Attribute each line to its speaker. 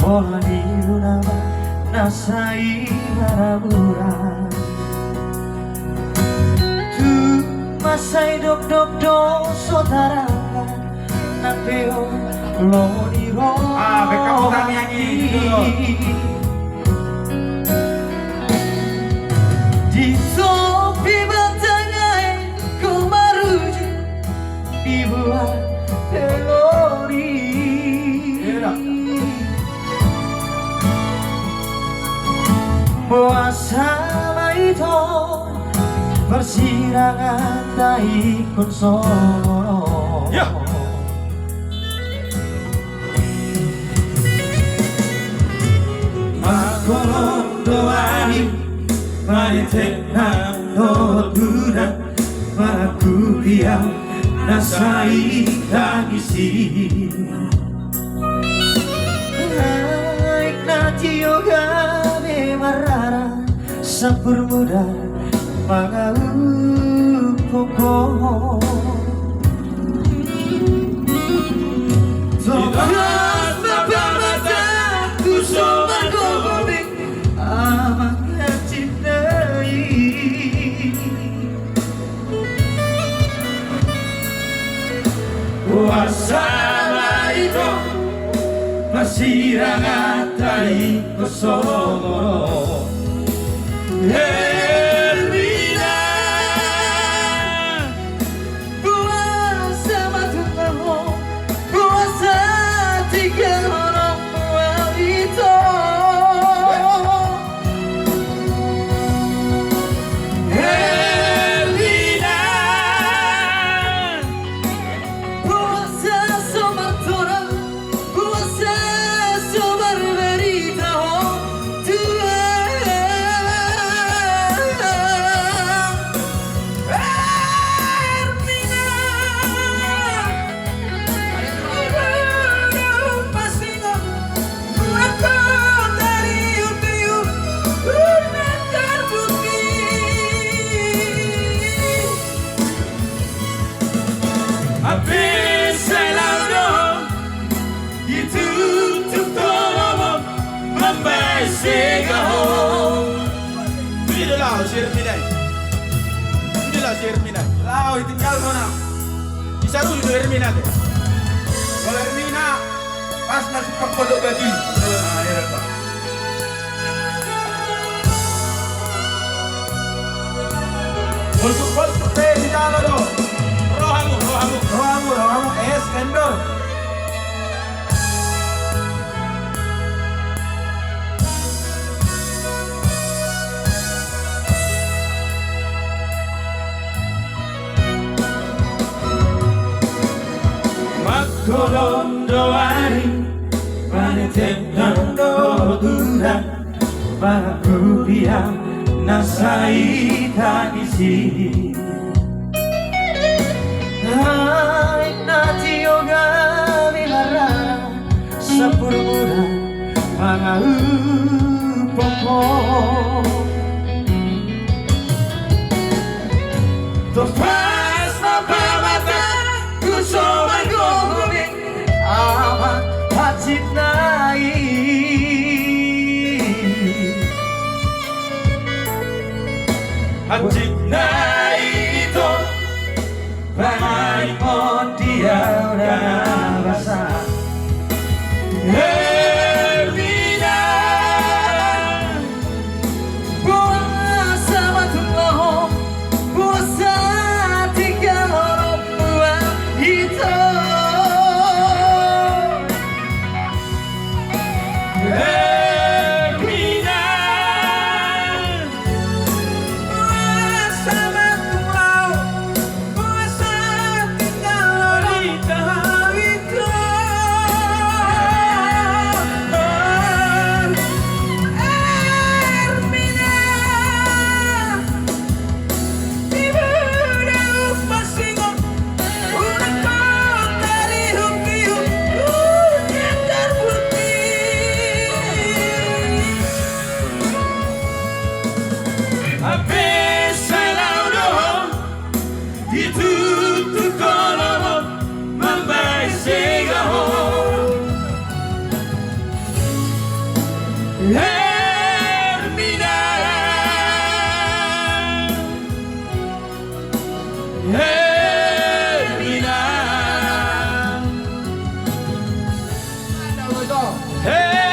Speaker 1: Bola di lunaba nasai harabura Tu masai dok dok do saudara Napeo lo di ro
Speaker 2: kamu kan nyanyi dulu.
Speaker 1: Di topi batangai kumaruji dibuat telori Bersama itu persirangan tai konsol Makolon doani Manitenang no duna Maku diam nasai tangisi Naik nati yoga marara sampur muda mangau koko Tokas bapa mata kusoman kobik amat cintai Wasama itu masih rangatai kosongoro Hermina Puasa matungmu Puasa tiga orang wanita Hermina Puasa somatora Puasa somar berita
Speaker 2: Hermina, lao tinggal mana? Bisa dulu itu Hermina deh. Kalau Hermina pas masuk ke pondok gadi. Nah, ya Pak. Bolsuk di dalam dong. Rohamu, es kendor.
Speaker 1: Kolon doani Manitenang do duna Maku diam nasai tangisi Naik nati yoga milara Sapur muda mangau pokok Topas mata mata kusoman kobik amat cintai cintai itu baik on dia udah basah Hermina puasa matullah puasa tiga orang buah itu Hermina puasa
Speaker 2: toh.
Speaker 1: Hey